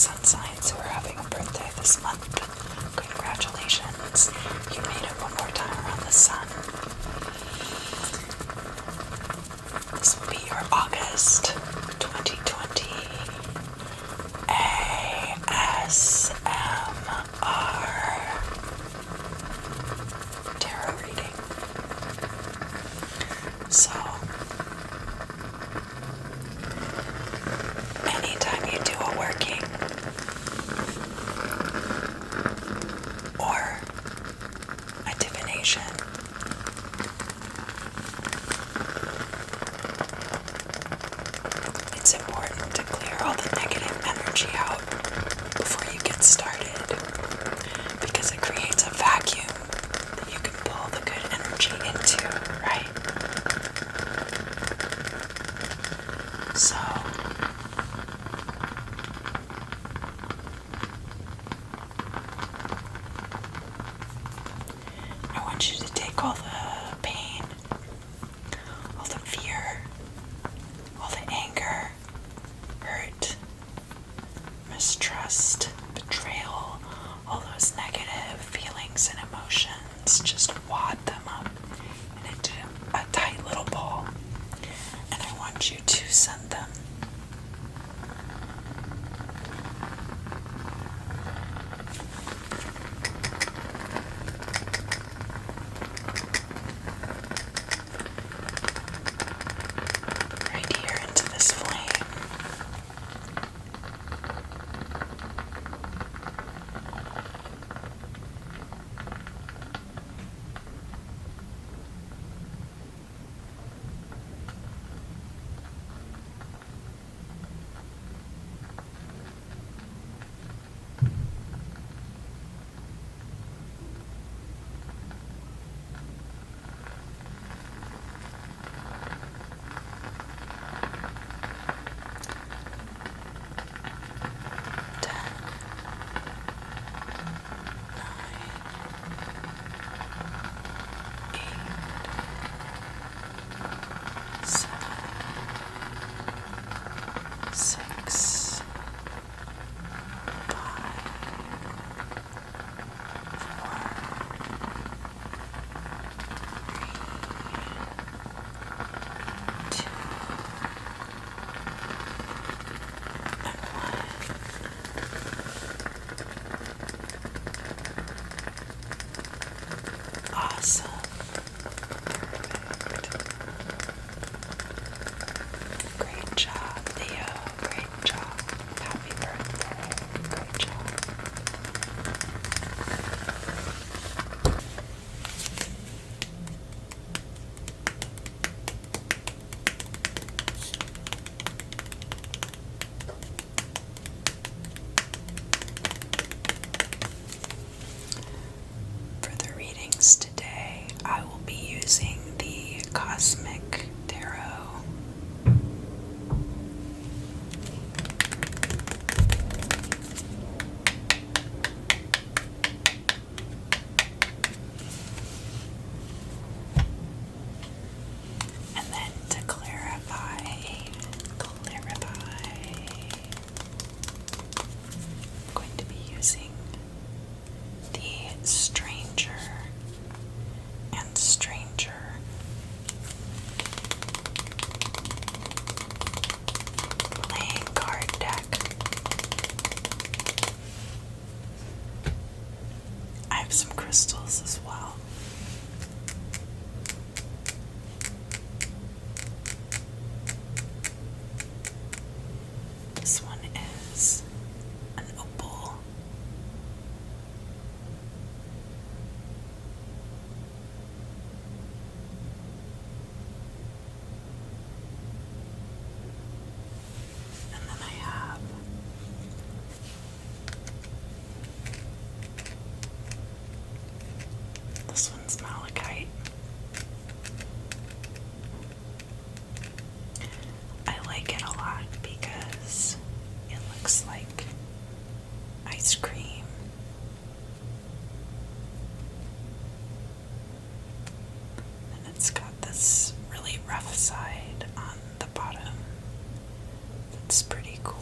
sun signs who are having a birthday this month, congratulations. You made it one more time around the sun. This will be your August 2020 ASMR tarot reading. So, anytime you do a working or a divination, it's important to clear all the negative energy out before you get started, because it creates a vacuum that you can pull the good energy into, right? So, I want you to take all the pain, all the fear, all the anger, hurt, mistrust, betrayal, all those negative feelings and emotions, just wad them up into a tight little ball. And I want you to send them right here into this flame. Awesome. Perfect. Great job, Leo. Great job. Happy birthday. Great job. For the readings today, I will be using the Cosmic Tarot. And then to clarify, I'm going to be using the Stranger and Stranger playing card deck. I have some crystals as well. This one is an opal. And then I have this one's malachite. I like it a lot because it looks like ice cream. And it's got this really rough side on the bottom. It's pretty cool.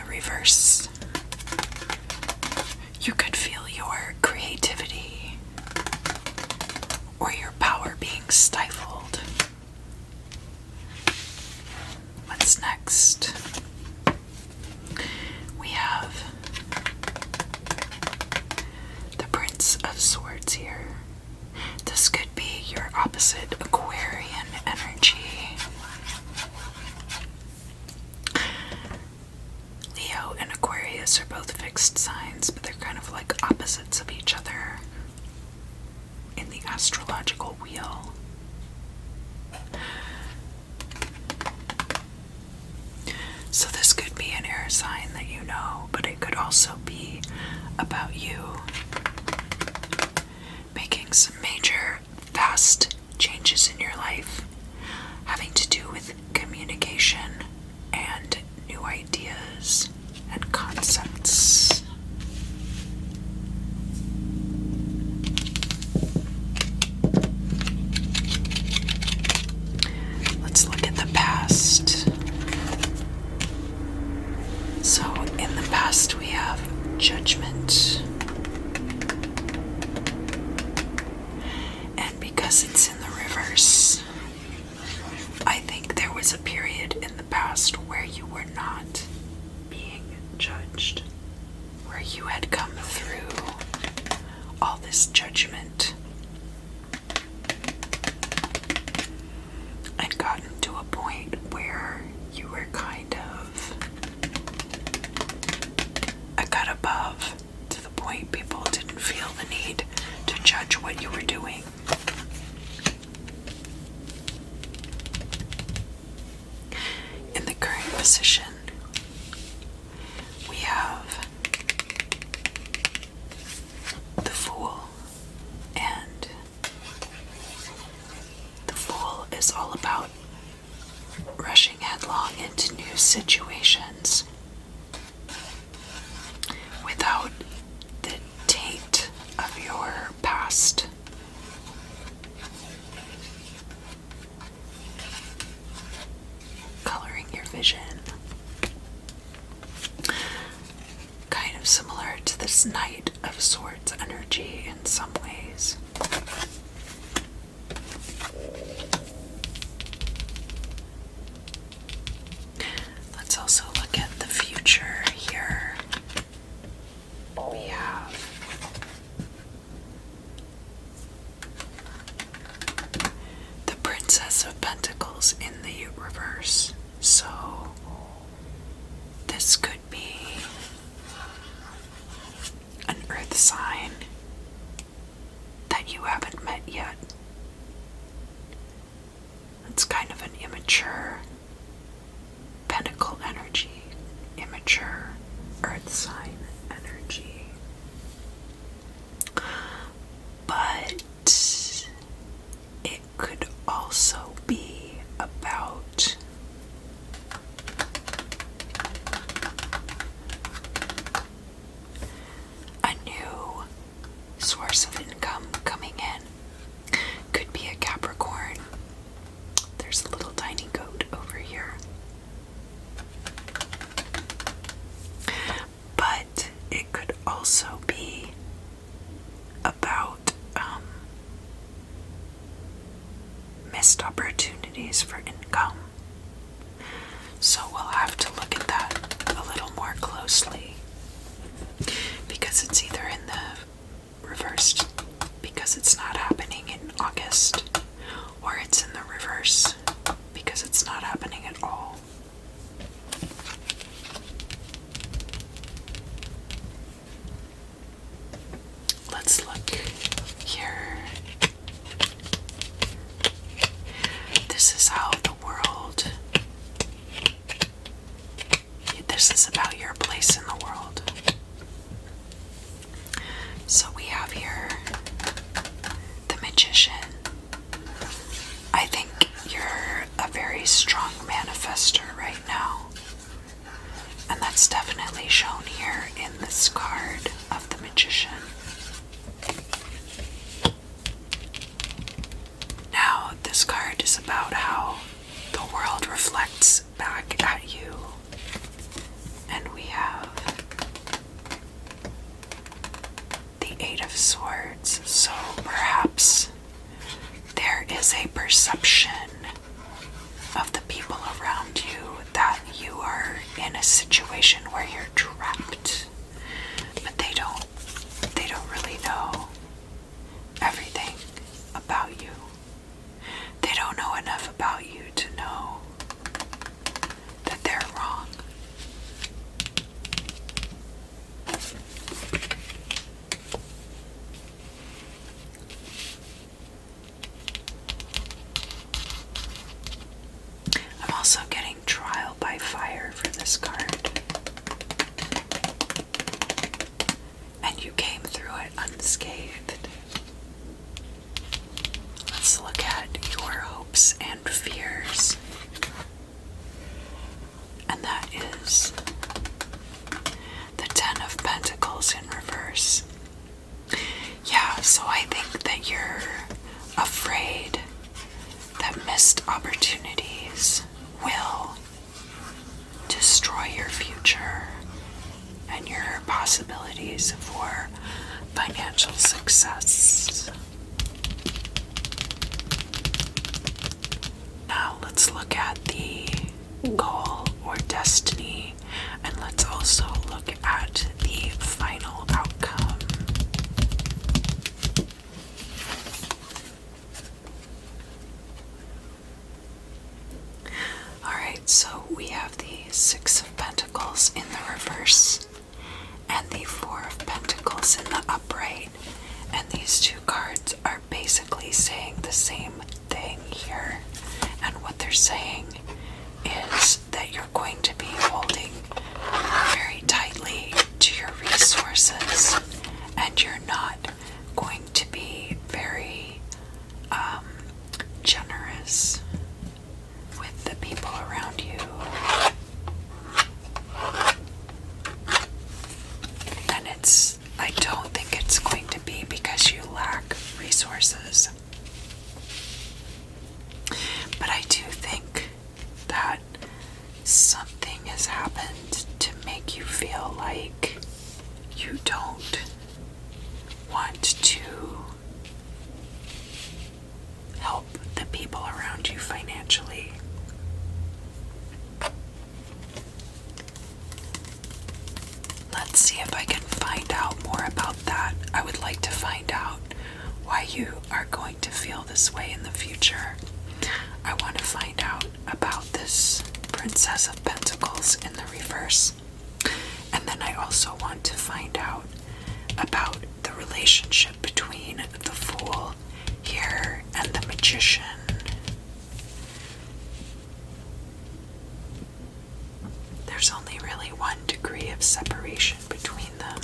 reverse, you could feel your creativity or your power being stifled. What's next? We have the Prince of Swords here. This could be your opposite Aquarian energy. Leo and Aquarius are both fixed signs, but they're kind of like opposites of each other in the astrological wheel. So this could be an air sign that you know, but it could also be about you making some major, fast changes in your life, having to do with communication and new ideas and concepts. Let's look at the past. So in the past we have Judgment. And because it's in the reverse, I think there was a period in the past where you were not being judged, where you had come through all this judgment and gotten to a point where you were kind of a cut above, to the point people didn't feel the need to judge what you were doing. In the current position, we have the Fool, and the Fool is all about rushing headlong into new situations without the taint of your past. Coloring your vision. Kind of similar to this Knight of Swords energy in some ways. Let's also look at the future here. We have the Princess of Pentacles in the reverse. So this could be an earth sign that you haven't met yet. It's kind of an immature pentacle energy, immature earth sign energy. But it could also be about a new source of income coming in. Could be a Capricorn. There's a little tiny goat over here. But it could also be about missed opportunities for income. So we'll have to look at that a little more closely, because it's either in the reversed because it's not happening in August, or it's in the reverse because it's not happening at all. Let's look here. This is how the world, this is about your place in the world. So we have here the Magician. I think you're a very strong manifester right now. And that's definitely shown here in this card of the Magician. Now, this card is about how the world reflects back at you. And we have cards. So perhaps there is a perception of the people around you that you are in a situation where you're trapped, but they don't really know everything about you. They don't know enough about you to know that they're wrong. I'm also getting trial by fire for this card. And you came through it unscathed. Let's look at your hopes and fears. And that is the Ten of Pentacles in reverse. Yeah, so I think that you're afraid that missed opportunities will destroy your future and your possibilities for financial success. Now let's look at the goal or destiny, and let's also look at the final outcome. Alright, so we have the Six of Pentacles in the reverse and the Four of Pentacles in the upright, and these two cards are basically saying the same thing here. And what they're saying is that you're going to be holding very tightly to your resources, and you're not going to be very generous with the people around you. And I don't think it's going to be because you lack resources. But I do think that something has happened to make you feel like you don't want to help the people around you financially. Let's see if I can find out more about that. I would like to find out why you are going to feel this way in the future. I want to find out about this Princess of Pentacles in the reverse. And then I also want to find out about the relationship between the Fool here and the Magician. There's only really 1 degree of separation between them.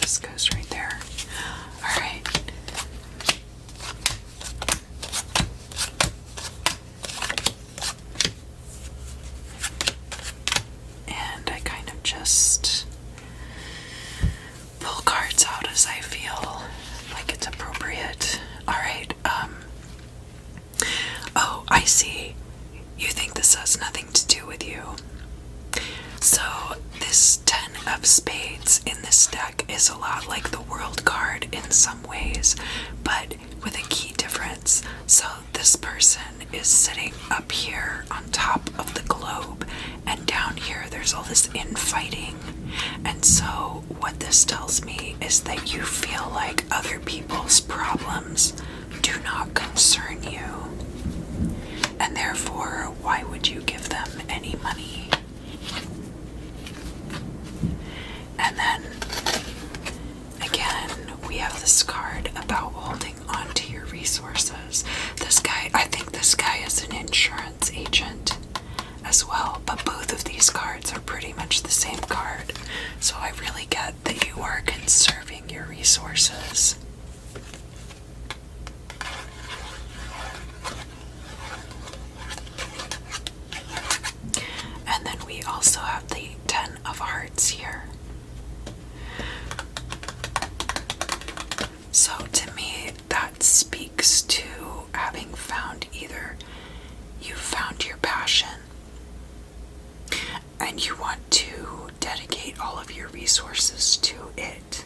This goes right there. All right. And I kind of just pull cards out as I feel like it's appropriate. All right. Oh, I see. You think this has nothing to do with you. this Ten of Spades in this deck is a lot like the World card in some ways, but with a key difference. So this person is sitting up here on top of the globe, and down here there's all this infighting. And so what this tells me is that you feel like other people's problems do not concern you, and therefore why would you give them any money? And then again, we have this card about holding on to your resources. This guy, I think this guy is an insurance agent as well, but both of these cards are pretty much the same card. So I really get that you are conserving your resources. And then we also have the Ten of Hearts here. So to me, that speaks to having found either you found your passion and you want to dedicate all of your resources to it,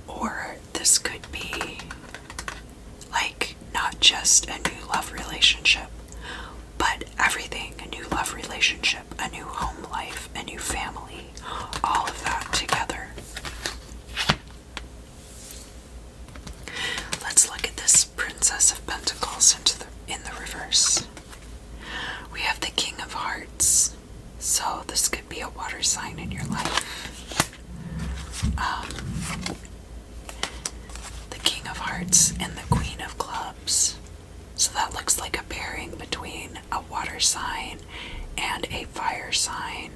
or this could be like not just a new love relationship, but everything, a new love relationship, a new home life, a new family, all of that together. Let's look at this Princess of Pentacles in the reverse. We have the King of Hearts. So this could be a water sign in your life. The King of Hearts and the Queen of Clubs. So that looks like a pairing between a water sign and a fire sign.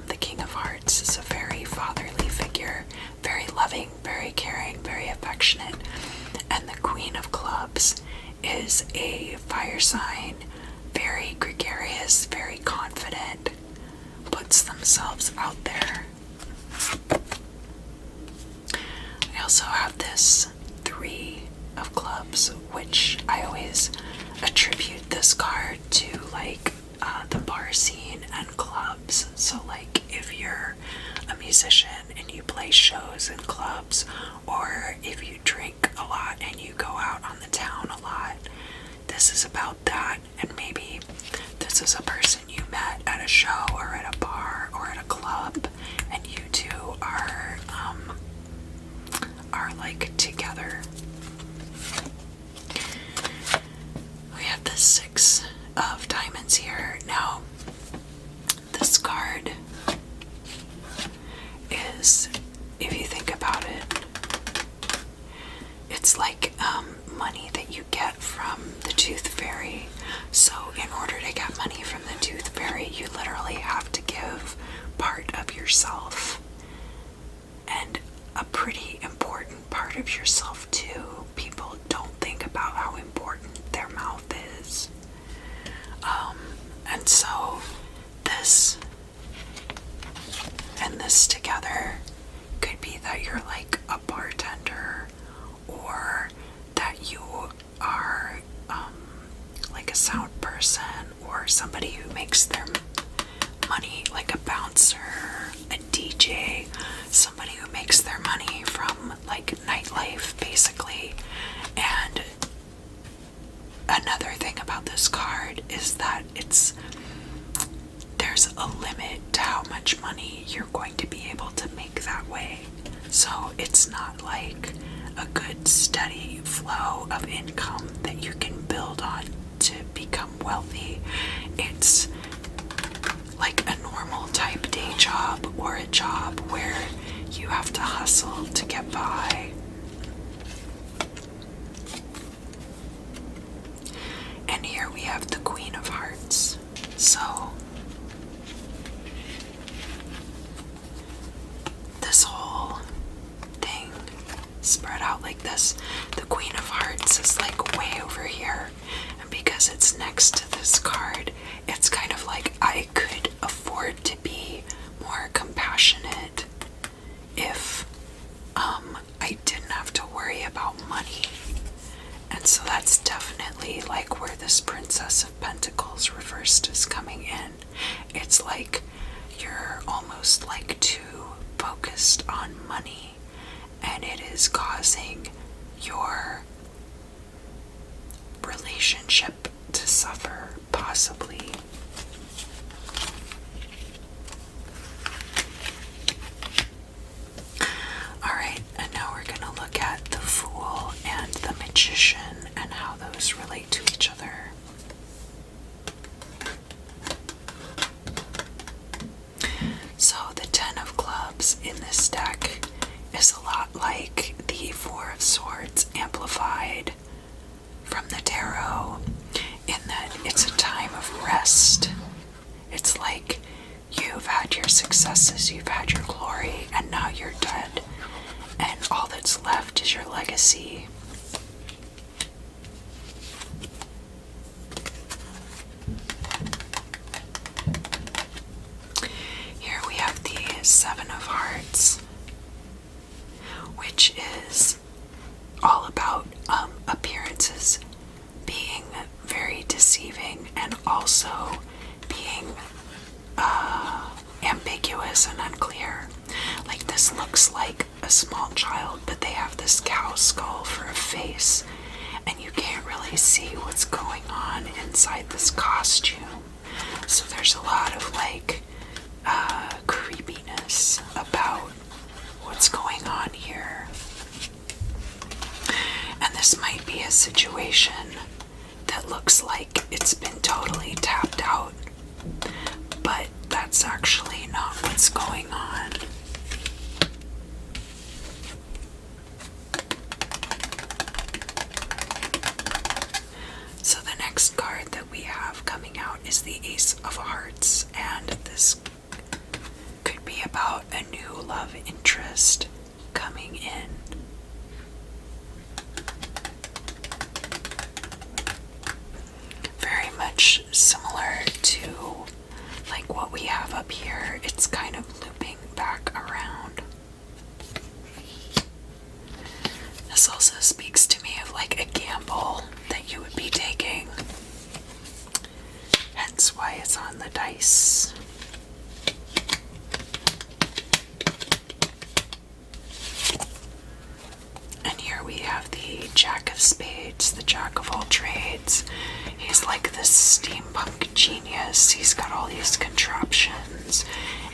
The King of Hearts is a very fatherly figure, very loving, very caring, very affectionate. And the Queen of Clubs is a fire sign, very gregarious, very confident, puts themselves out there. I also have this Three of Clubs, which I always attribute this card to like the bar scene and clubs. So like if you're a musician and you play shows in clubs, or if you drink a lot and you go out on the town a lot, this is about that. And maybe this is a person you met at a show or at a bar or at a club, and you two are like together. We have the Six of Diamonds here. Now, this card is, if you think about it, it's like money that you get from the Tooth Fairy. So in order to get money from the Tooth Fairy, you literally have to give part of yourself, and a pretty important part of yourself too. People don't think about how important their mouth is. And so this and this together could be that you're like a bartender, or that you are like a sound person, or somebody who makes their money, like a bouncer, a DJ, somebody who makes their money from like nightlife basically. And another thing about this card is that there's a limit to how much money you're going to be able to make that way. So it's not like a good steady flow of income that you can build on to become wealthy. It's like a normal type day job, or a job where you have to hustle to get by. And here we have the Queen of Hearts. So this whole thing spread out like this. The Queen of Hearts is like way over here, and because it's next to this card, it's kind of like I could afford to be more compassionate if I didn't have to worry about money. And so that's definitely like where this Princess of Pentacles reversed is coming in. It's like you're you're almost like too focused on money, and it is causing your relationship to suffer, possibly. Alright, and now we're going to look at the Fool and the Magician and how those relate to each other. So the Ten of Clubs in this deck is a lot like the Four of Swords amplified from the tarot, in that it's a time of rest. It's like you've had your successes, you've had your glory, and now you're dead. And all that's left is your legacy. Here we have the Seven of Hearts, which is all about appearances being very deceiving and also being ambiguous and unclear. Like, this looks like a small child, but they have this cow skull for a face, and you can't really see what's going on inside this costume. So there's a lot of like creepiness about what's going on here. And this might be a situation that looks like it's been totally tapped out, but that's actually not what's going on. So the next card that we have coming out is the Ace of Hearts, and this could be about a new love interest coming in. Very much similar to like what we have up here. It's kind of looping back around. This also speaks to me of like a gamble that you would be taking, hence why it's on the dice. And here we have the Jack of Spades, the Jack of all trades. He's like this steampunk genius. He's got all these contraptions.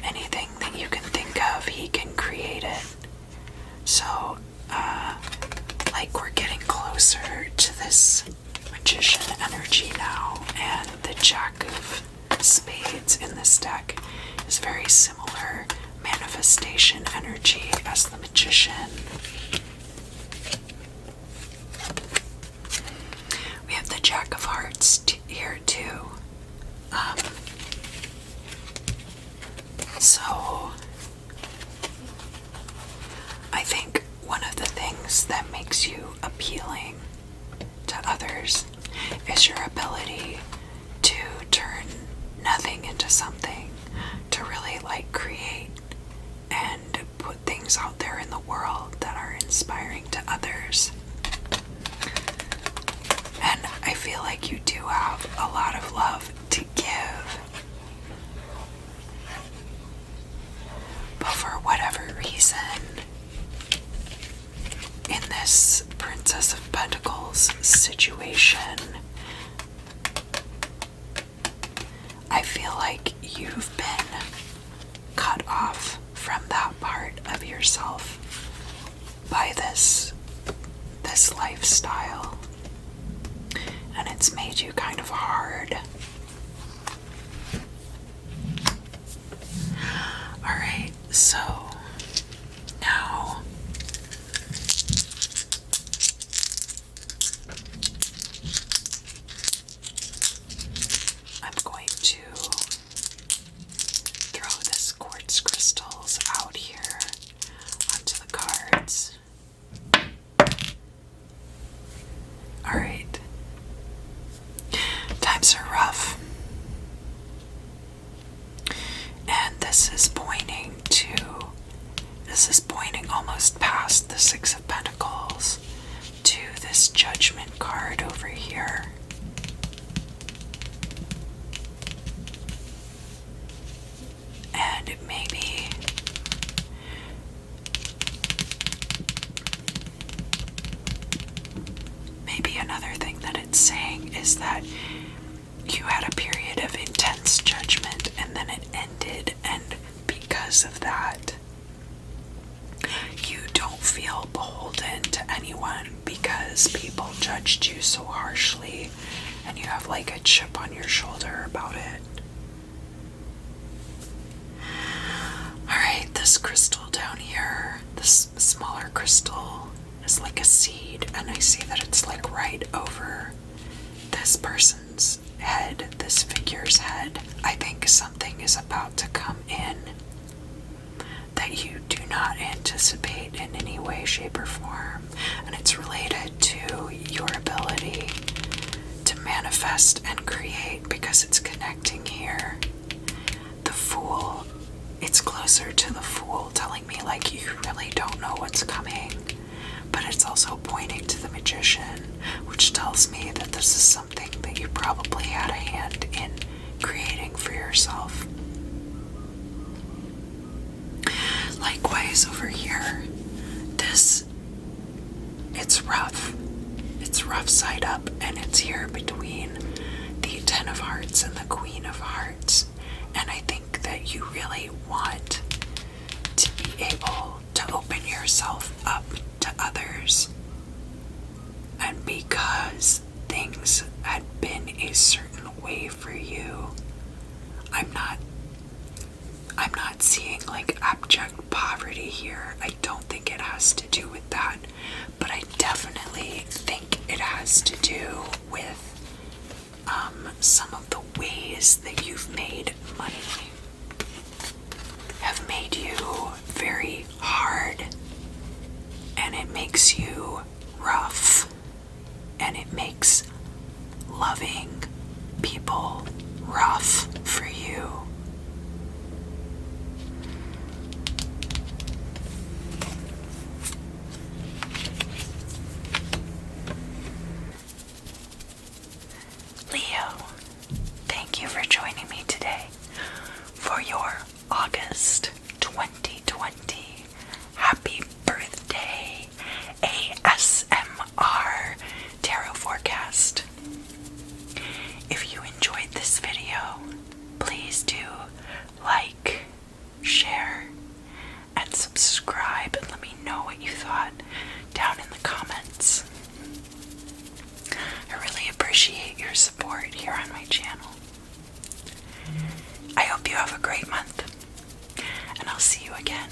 Anything that you can think of, he can create it. So, like, we're getting closer to this Magician energy now, and the Jack of Spades in this deck is very similar manifestation energy as the Magician. We have the Jack of Hearts here too. So I think one of the things that makes you appealing to others is your ability to turn nothing into something, to really like create and put things out there in the world that are inspiring to others. And I feel like you do have a lot of love to give. But for whatever reason, in this Princess of Pentacles situation, I feel like you've been cut off from that part of yourself by this lifestyle. And it's made you kind of hard. Alright, so now I'm going to throw this quartz crystals out here onto the cards. Alright. Times are rough. And this is pointing almost past the Six of Pentacles to this Judgment card over here. And it may judged you so harshly, and you have like a chip on your shoulder about it. Alright, this crystal down here, this smaller crystal, is like a seed, and I see that it's like right over this person's head, this figure's head. I think something is about to come in that you do not anticipate in any way, shape, or form, and it's related to your ability to manifest and create, because it's connecting here. The Fool, it's closer to the Fool, telling me like you really don't know what's coming, but it's also pointing to the Magician, which tells me that this is something that you probably had a hand in creating for yourself. Likewise over here, it's rough. It's rough side up, and it's here between the Ten of Hearts and the Queen of Hearts. And I think that you really want to be able to open yourself up to others. And because things had been a certain way for you, I'm not seeing like abject poverty here. I don't think it has to do with that, but I definitely think it has to do with some of the ways that you've made money have made you very hard, and it makes you rough, and it makes loving people rough for you. Leo, thank you for joining me today for your August 2020 happy birthday ASMR tarot forecast. If you enjoyed this video, please do like, share, and subscribe, and let me know what you thought down in the comments. I really appreciate your support here on my channel. I hope you have a great month, and I'll see you again